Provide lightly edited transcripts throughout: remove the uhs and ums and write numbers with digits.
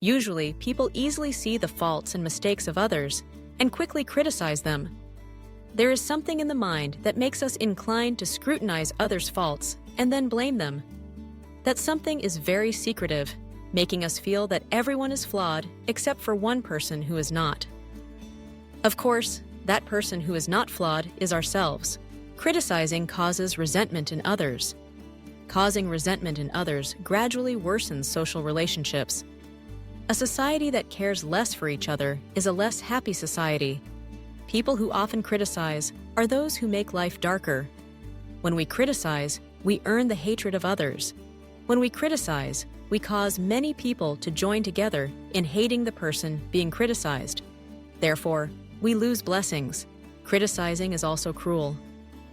Usually, people easily see the faults and mistakes of others and quickly criticize them. There is something in the mind that makes us inclined to scrutinize others' faults and then blame them. That something is very secretive, making us feel that everyone is flawed except for one person who is not. Of course, that person who is not flawed is ourselves. Criticizing causes resentment in others. Causing resentment in others gradually worsens social relationships. A society that cares less for each other is a less happy society. People who often criticize are those who make life darker. When we criticize, we earn the hatred of others. When we criticize, we cause many people to join together in hating the person being criticized. Therefore, we lose blessings. Criticizing is also cruel.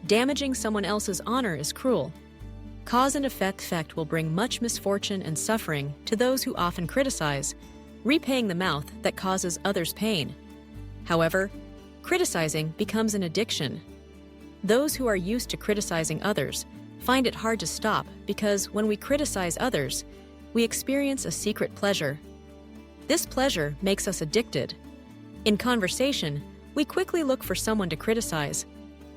Damaging someone else's honor is cruel. Cause and effect will bring much misfortune and suffering to those who often criticize, repaying the mouth that causes others pain. However, criticizing becomes an addiction. Those who are used to criticizing others find it hard to stop because when we criticize others, we experience a secret pleasure. This pleasure makes us addicted. In conversation, we quickly look for someone to criticize.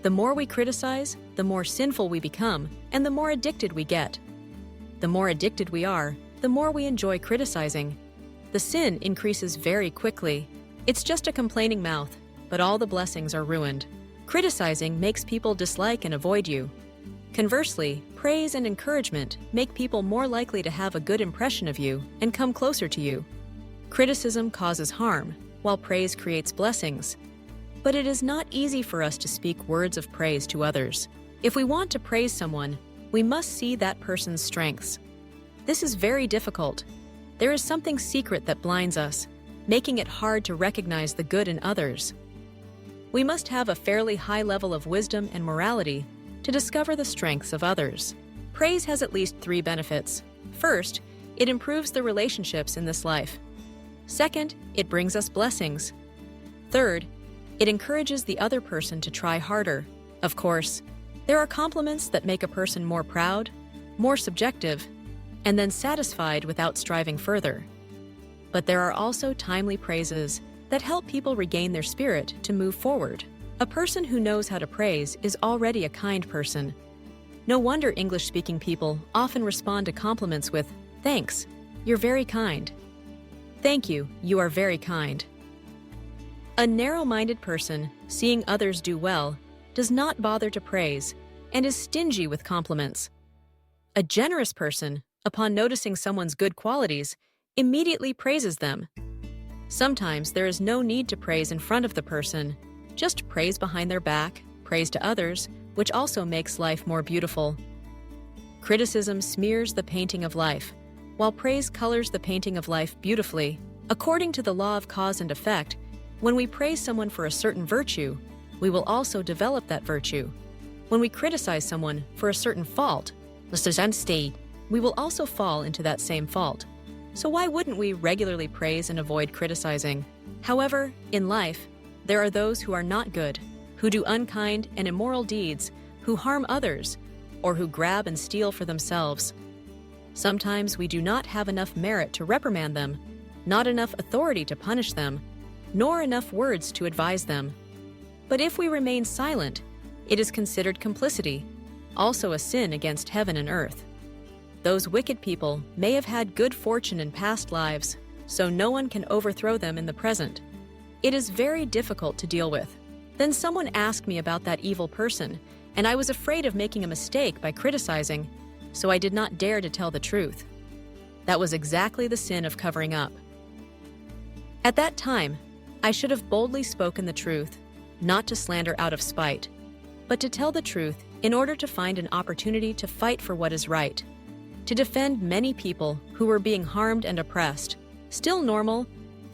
The more we criticize, the more sinful we become, and the more addicted we get. The more addicted we are, the more we enjoy criticizing. The sin increases very quickly. It's just a complaining mouth, but all the blessings are ruined. Criticizing makes people dislike and avoid you. Conversely, praise and encouragement make people more likely to have a good impression of you and come closer to you. Criticism causes harm, while praise creates blessings. But it is not easy for us to speak words of praise to others. If we want to praise someone, we must see that person's strengths. This is very difficult. There is something secret that blinds us, making it hard to recognize the good in others. We must have a fairly high level of wisdom and morality to discover the strengths of others. Praise has at least 3 benefits. First, it improves the relationships in this life. Second, it brings us blessings. Third, it encourages the other person to try harder. Of course, there are compliments that make a person more proud, more subjective, and then satisfied without striving further. But there are also timely praises that help people regain their spirit to move forward. A person who knows how to praise is already a kind person. No wonder English-speaking people often respond to compliments with, "Thanks, you're very kind." "Thank you, you are very kind." A narrow-minded person, seeing others do well, does not bother to praise and is stingy with compliments. A generous person, upon noticing someone's good qualities, immediately praises them. Sometimes there is no need to praise in front of the person, just praise behind their back, praise to others, which also makes life more beautiful. Criticism smears the painting of life, while praise colors the painting of life beautifully. According to the law of cause and effect, when we praise someone for a certain virtue, we will also develop that virtue. When we criticize someone for a certain fault, we will also fall into that same fault. So why wouldn't we regularly praise and avoid criticizing? However, in life, there are those who are not good, who do unkind and immoral deeds, who harm others, or who grab and steal for themselves. Sometimes we do not have enough merit to reprimand them, not enough authority to punish them, nor enough words to advise them. But if we remain silent, it is considered complicity, also a sin against heaven and earth. Those wicked people may have had good fortune in past lives, so no one can overthrow them in the present. It is very difficult to deal with. Then someone asked me about that evil person, and I was afraid of making a mistake by criticizing, so I did not dare to tell the truth. That was exactly the sin of covering up. At that time, I should have boldly spoken the truth, not to slander out of spite, but to tell the truth in order to find an opportunity to fight for what is right, to defend many people who were being harmed and oppressed. Still normal,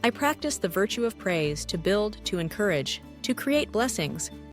I practiced the virtue of praise to build, to encourage, to create blessings,